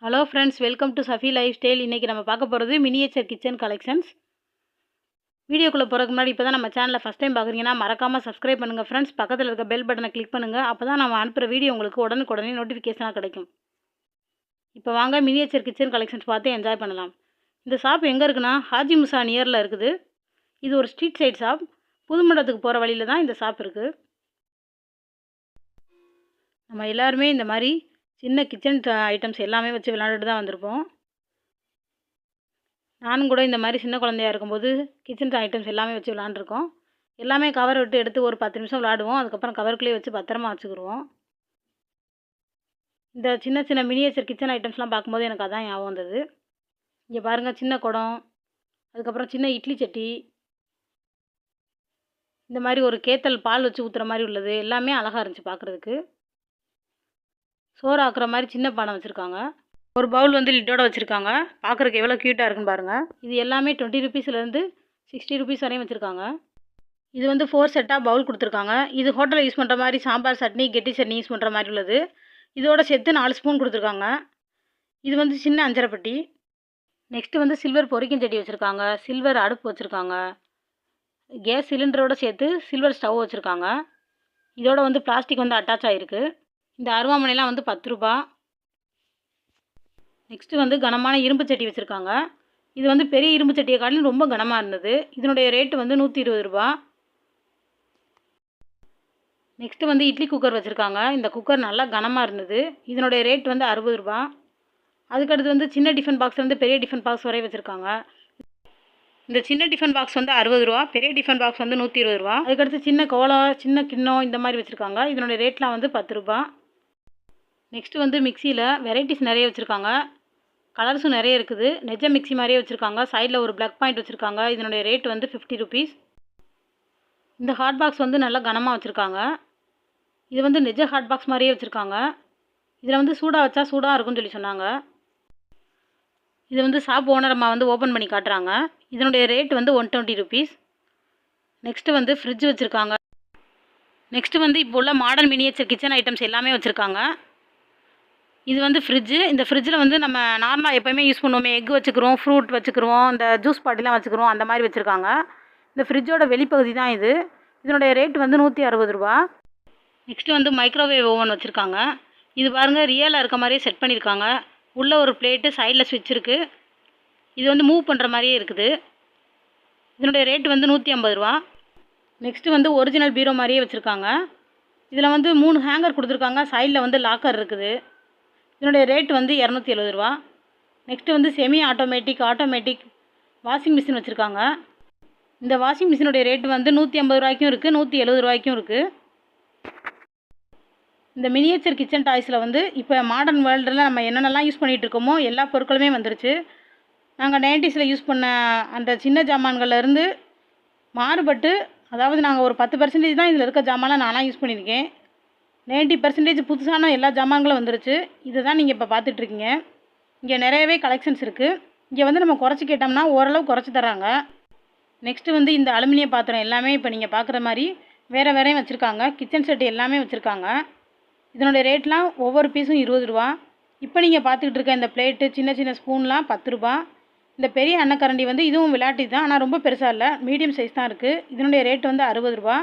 Hello friends, welcome to Safi life style. இன்றைக்கி நம்ம பார்க்க போகிறது மினியேச்சர் கிச்சன் கலெக்ஷன்ஸ். வீடியோக்குள்ளே போகிறதுக்கு முன்னாடி இப்போ தான் நம்ம சேனலை ஃபஸ்ட் டைம் பார்க்குறீங்கன்னா மறக்காமல் சப்ஸ்கிரைப் பண்ணுங்கள் ஃப்ரெண்ட்ஸ். பக்கத்தில் இருக்க பெல் பட்டனை கிளிக் பண்ணுங்கள். அப்போ தான் நம்ம அனுப்புகிற வீடியோ உங்களுக்கு உடனுக்குடனே நோட்டிஃபிகேஷனாக கிடைக்கும். இப்போ வாங்க மினியேச்சர் கிச்சன் கலெக்ஷன்ஸ் பார்த்து என்ஜாய் பண்ணலாம். இந்த ஷாப் எங்கே இருக்குன்னா ஹாஜி முசா நியரில் இருக்குது. இது ஒரு ஸ்ட்ரீட் சைட் ஷாப். புதுமண்டத்துக்கு போகிற வழியில் தான் இந்த ஷாப் இருக்குது. நம்ம எல்லாருமே இந்த மாதிரி சின்ன கிச்சன் ஐட்டம்ஸ் எல்லாமே வச்சு விளையாண்டுட்டு தான் வந்திருப்போம். நானும் கூட இந்த மாதிரி சின்ன குழந்தையா இருக்கும்போது கிச்சன் ஐட்டம்ஸ் எல்லாமே வச்சு விளாண்டுருக்கோம். எல்லாமே கவர் விட்டு எடுத்து ஒரு 10 நிமிஷம் விளாடுவோம். அதுக்கப்புறம் கவருக்குள்ளேயே வச்சு பத்திரமா வச்சுக்கிடுவோம். இந்த சின்ன சின்ன மினியேச்சர் கிச்சன் ஐட்டம்ஸ்லாம் பார்க்கும்போது எனக்கு அதான் ஞாபகம் வந்தது. இங்கே பாருங்கள், சின்ன குடம், அதுக்கப்புறம் சின்ன இட்லி சட்டி, இந்த மாதிரி ஒரு கேத்தல் பால் வச்சு ஊற்றுற மாதிரி உள்ளது எல்லாமே அழகாக இருந்துச்சு பார்க்குறதுக்கு. சோறு ஆக்குற மாதிரி சின்ன பானை வச்சுருக்காங்க. ஒரு பவுல் வந்து லிட்டோட வச்சுருக்காங்க. பார்க்குறதுக்கு எவ்வளோ க்யூட்டாக இருக்குன்னு பாருங்கள். இது எல்லாமே 20 ருபீஸ்லேருந்து 60 ருபீஸ் வரையும் வச்சுருக்காங்க. இது வந்து 4 செட்டாக பவுல் கொடுத்துருக்காங்க. இது ஹோட்டலில் யூஸ் பண்ணுற மாதிரி சாம்பார் சட்னி, கெட்டி சட்னி யூஸ் பண்ணுற மாதிரி உள்ளது. இதோட சேர்த்து 4 ஸ்பூன் கொடுத்துருக்காங்க. இது வந்து சின்ன அஞ்சரைப்பட்டி. நெக்ஸ்ட்டு வந்து சில்வர் பொரிக்கும் சட்டி வச்சுருக்காங்க. சில்வர் அடுப்பு வச்சுருக்காங்க. கேஸ் சிலிண்டரோடு சேர்த்து சில்வர் ஸ்டவ் வச்சுருக்காங்க. இதோட வந்து பிளாஸ்டிக் வந்து அட்டாச் ஆகிருக்கு. இந்த அருவாமனைலாம் வந்து 10 ரூபா. நெக்ஸ்ட்டு வந்து கனமான இரும்பு சட்டி வச்சுருக்காங்க. இது வந்து பெரிய இரும்பு சட்டியை காட்டிலும் ரொம்ப கனமாக இருந்தது. இதனுடைய ரேட்டு வந்து 120 ரூபா. நெக்ஸ்ட்டு வந்து இட்லி குக்கர் வச்சுருக்காங்க. இந்த குக்கர் நல்லா கனமாக இருந்தது. இதனுடைய ரேட் வந்து 60 ரூபா. அதுக்கடுத்து வந்து சின்ன டிஃபன் பாக்ஸ்லேருந்து பெரிய டிஃபன் பாக்ஸ் வரை வச்சுருக்காங்க. இந்த சின்ன டிஃபன் பாக்ஸ் வந்து 60 ரூபா, பெரிய டிஃபன் பாக்ஸ் வந்து 120 ரூபா. அதுக்கடுத்து சின்ன கோலம், சின்ன கிண்ணம் இந்த மாதிரி வச்சுருக்காங்க. இதனுடைய ரேட்லாம் வந்து 10 ரூபா. நெக்ஸ்ட்டு வந்து மிக்சியில் வெரைட்டிஸ் நிறைய வச்சுருக்காங்க. கலர்ஸும் நிறைய இருக்குது. நெஜ மிக்சி மாதிரியே வச்சுருக்காங்க. சைடில் ஒரு பிளக் பாயிண்ட் வச்சுருக்காங்க. இதனுடைய ரேட் வந்து 50 ருபீஸ். இந்த ஹாட் பாக்ஸ் வந்து நல்லா கனமாக வச்சுருக்காங்க. இது வந்து நெஜ ஹாட் பாக்ஸ் மாதிரியே வச்சுருக்காங்க. இதில் வந்து சூடாக வச்சா சூடாக இருக்கும்னு சொல்லி சொன்னாங்க. இது வந்து ஷாப் ஓனர் அம்மா வந்து ஓப்பன் பண்ணி காட்டுறாங்க. இதனுடைய ரேட் வந்து 120 ருபீஸ். நெக்ஸ்ட்டு வந்து ஃப்ரிட்ஜ் வச்சுருக்காங்க. நெக்ஸ்ட்டு வந்து இப்போ உள்ள மாடர்ன் மினியேச்சர் கிச்சன் ஐட்டம்ஸ் எல்லாமே வச்சுருக்காங்க. இது வந்து ஃப்ரிட்ஜு. இந்த ஃப்ரிட்ஜில் வந்து நம்ம நார்மலாக எப்போயுமே யூஸ் பண்ணுவோமே, எக் வச்சுக்கிறோம், ஃப்ரூட் வச்சுக்கிறோம், இந்த ஜூஸ் பாட்டிலாம் வச்சுக்கிறோம், அந்த மாதிரி வச்சுருக்காங்க. இந்த ஃப்ரிட்ஜோட வெளிப்பகுதி தான் இது. இதனுடைய ரேட் வந்து 160 ரூபா. நெக்ஸ்ட்டு வந்து மைக்ரோவேவ் ஓவன் வச்சுருக்காங்க. இது பாருங்கள், ரியலாக இருக்க மாதிரியே செட் பண்ணியிருக்காங்க. உள்ளே ஒரு பிளேட்டு, சைடில் ஸ்விட்ச் இருக்குது. இது வந்து மூவ் பண்ணுற மாதிரியே இருக்குது. இதனுடைய ரேட் வந்து 150 ரூபா. நெக்ஸ்ட்டு வந்து ஒரிஜினல் பீரோ மாதிரியே வச்சுருக்காங்க. இதில் வந்து 3 ஹேங்கர் கொடுத்துருக்காங்க. சைடில் வந்து லாக்கர் இருக்குது. இதனுடைய ரேட் வந்து 270 ரூபா. நெக்ஸ்ட்டு வந்து செமி ஆட்டோமேட்டிக் வாஷிங் மிஷின் வச்சுருக்காங்க. இந்த வாஷிங் மிஷினுடைய ரேட்டு வந்து 150 ரூபாய்க்கும் இருக்குது, 170 ரூபாய்க்கும் இருக்குது. இந்த மினியேச்சர் கிச்சன் டாய்ஸில் வந்து இப்போ மாடர்ன் வேர்ல்டில் நம்ம என்னென்னலாம் யூஸ் பண்ணிகிட்டு இருக்கோமோ எல்லா பொருட்களுமே வந்துருச்சு. நாங்கள் 90ஸில் யூஸ் பண்ண அந்த சின்ன ஜாமான்கள்லேருந்து மாறுபட்டு, அதாவது நாங்கள் ஒரு 10% தான் இதில் இருக்க ஜாமான்லாம் நானாக யூஸ் பண்ணியிருக்கேன். 90% புதுசான எல்லா ஜாமான்களும் வந்துருச்சு. இதை தான் நீங்கள் இப்போ பார்த்துட்ருக்கீங்க. இங்கே நிறையவே கலெக்ஷன்ஸ் இருக்குது. இங்கே வந்து நம்ம குறைச்சி கேட்டோம்னா ஓரளவு குறைச்சி தராங்க. நெக்ஸ்ட்டு வந்து இந்த அலுமினிய பாத்திரம் எல்லாமே இப்போ நீங்கள் பார்க்குற மாதிரி வேறு வேறையும் வச்சுருக்காங்க. கிச்சன் செட்டு எல்லாமே வச்சுருக்காங்க. இதனுடைய ரேட்லாம் ஒவ்வொரு பீஸும் 20 ரூபா. இப்போ நீங்கள் பார்த்துக்கிட்டு இருக்க இந்த பிளேட்டு, சின்ன சின்ன ஸ்பூன்லாம் 10 ரூபா. இந்த பெரிய அன்னக்கரண்டி வந்து இதுவும் விளையாட்டு தான், ஆனால் ரொம்ப பெருசாக இல்லை, மீடியம் சைஸ் தான் இருக்குது. இதனுடைய ரேட் வந்து 60 ரூபா.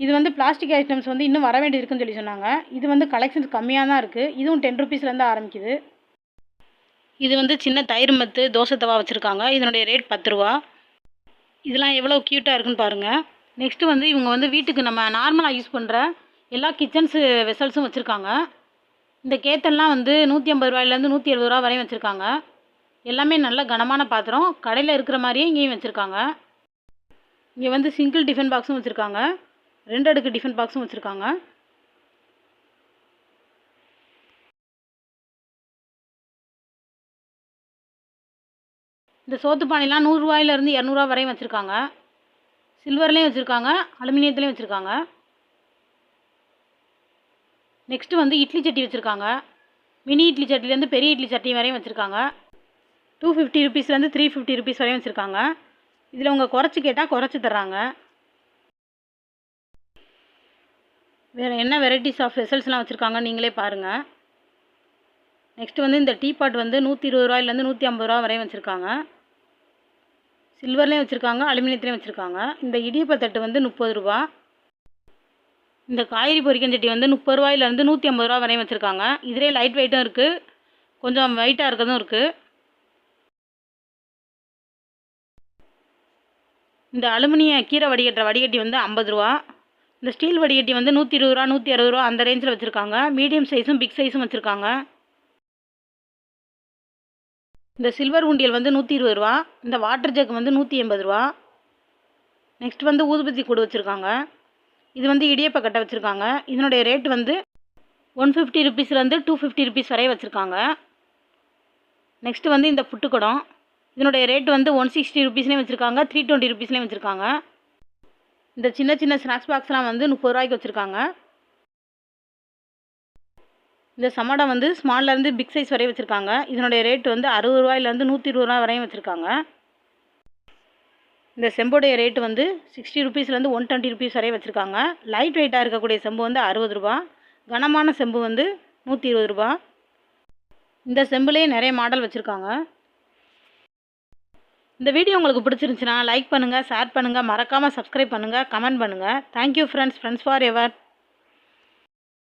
இது வந்து பிளாஸ்டிக் ஐட்டம்ஸ் வந்து இன்னும் வர வேண்டி இருக்குன்னு சொல்லி சொன்னாங்க. இது வந்து கலெக்ஷன்ஸ் கம்மியாக தான் இருக்குது. இதுவும் 10 ருபீஸ்லேருந்து ஆரம்பிக்குது. இது வந்து சின்ன தயிர் மத்து, தோசை தவா வச்சுருக்காங்க. இதனுடைய ரேட் 10 ரூபா. இதெல்லாம் எவ்வளோ க்யூட்டாக இருக்குன்னு பாருங்கள். நெக்ஸ்ட்டு வந்து இவங்க வந்து வீட்டுக்கு நம்ம நார்மலாக யூஸ் பண்ணுற எல்லா கிச்சன்ஸு வெசல்ஸும் வச்சுருக்காங்க. இந்த கேத்தல்லாம் வந்து 150 ரூபாயிலேருந்து 170 ரூபா வரையும் வச்சுருக்காங்க. எல்லாமே நல்ல கனமான பாத்திரம். கடையில் இருக்கிற மாதிரியே இங்கேயும் வச்சுருக்காங்க. இங்கே வந்து சிங்கிள் டிஃபன் பாக்ஸும் வச்சுருக்காங்க. 2 அடுக்கு டிஃபன் பாக்ஸும் வச்சுருக்காங்க. இந்த சோத்து பானைலாம் 100 ரூபாயிலேருந்து 200 ரூபா வரையும் வச்சுருக்காங்க. சில்வர்லேயும் வச்சுருக்காங்க, அலுமினியத்துலேயும் வச்சுருக்காங்க. நெக்ஸ்ட்டு வந்து இட்லி சட்டி வச்சுருக்காங்க. மினி இட்லி சட்டிலேருந்து பெரிய இட்லி சட்டி வரையும் வச்சுருக்காங்க. 250 ருபீஸ்லேருந்து 350 ருபீஸ் வரையும் வச்சுருக்காங்க. இதில் உங்கள் குறைச்சி கேட்டால் குறைச்சி தர்றாங்க. வேறு என்ன வெரைட்டிஸ் ஆஃப் வெசல்ஸ்லாம் வச்சுருக்காங்க நீங்களே பாருங்கள். நெக்ஸ்ட் வந்து இந்த டீபாட் வந்து 120 ரூபாயிலேருந்து 150 ரூபா வரையும் வச்சுருக்காங்க. சில்வர்லேயும் வச்சுருக்காங்க, அலுமினியத்துலேயும் வச்சுருக்காங்க. இந்த இடியப்ப தட்டு வந்து 30 ரூபா. இந்த காய்கறி பொரிக்கஞ்சட்டி வந்து 30 ரூபாயிலேருந்து 150 ரூபா வரையும் வச்சுருக்காங்க. இதிலே லைட் வெயிட்டும் இருக்குது, கொஞ்சம் வெயிட்டாக இருக்கிறதும் இருக்குது. இந்த அலுமினிய கீரை வடிகட்டுற வடிகட்டி வந்து 50 ரூபா. இந்த ஸ்டீல் வடிகட்டி வந்து 120 ரூபா 160 ரூபா அந்த ரேஞ்சில் வச்சுருக்காங்க. மீடியம் சைஸும் பிக் சைஸும் வச்சுருக்காங்க. இந்த சில்வர் உண்டியல் வந்து 120 ரூபா. இந்த வாட்டர் ஜக் வந்து 180 ரூபா. நெக்ஸ்ட் வந்து ஊதுபத்தி கூடு வச்சுருக்காங்க. இது வந்து இடியப்ப கட்டை வச்சுருக்காங்க. இதனுடைய ரேட் வந்து 150 ருபீஸ்லேருந்து 250 ருபீஸ் வரை வச்சுருக்காங்க. நெக்ஸ்ட் வந்து இந்த புட்டுக்குடம். இதனுடைய ரேட் வந்து 160 ருபீஸ்லேயும் வச்சுருக்காங்க, 320 ருபீஸ்லேயும் வச்சுருக்காங்க. இந்த சின்ன சின்ன ஸ்நாக்ஸ் பாக்ஸ்லாம் வந்து 30 ரூபாய்க்கு வச்சுருக்காங்க. இந்த சமடம் வந்து ஸ்மால்லேருந்து பிக் சைஸ் வரையும் வச்சுருக்காங்க. இதனுடைய ரேட் வந்து 60 ரூபாயிலேருந்து 120 ரூபா வரையும் வச்சுருக்காங்க. இந்த செம்போடைய ரேட்டு வந்து 60 ருபீஸ்லேருந்து 120 ருபீஸ் வரையும் வச்சுருக்காங்க. லைட் வெயிட்டாக இருக்கக்கூடிய செம்பு வந்து 60 ரூபா. கனமான செம்பு வந்து 120 ரூபா. இந்த செம்புலேயே நிறைய மாடல் வச்சுருக்காங்க. இந்த வீடியோ உங்களுக்கு பிடிச்சிருந்துச்சுன்னா லைக் பண்ணுங்கள், ஷேர் பண்ணுங்கள், மறக்காமல் சப்ஸ்கிரைப் பண்ணுங்கள், கமெண்ட் பண்ணுங்கள். Thank you friends for ever.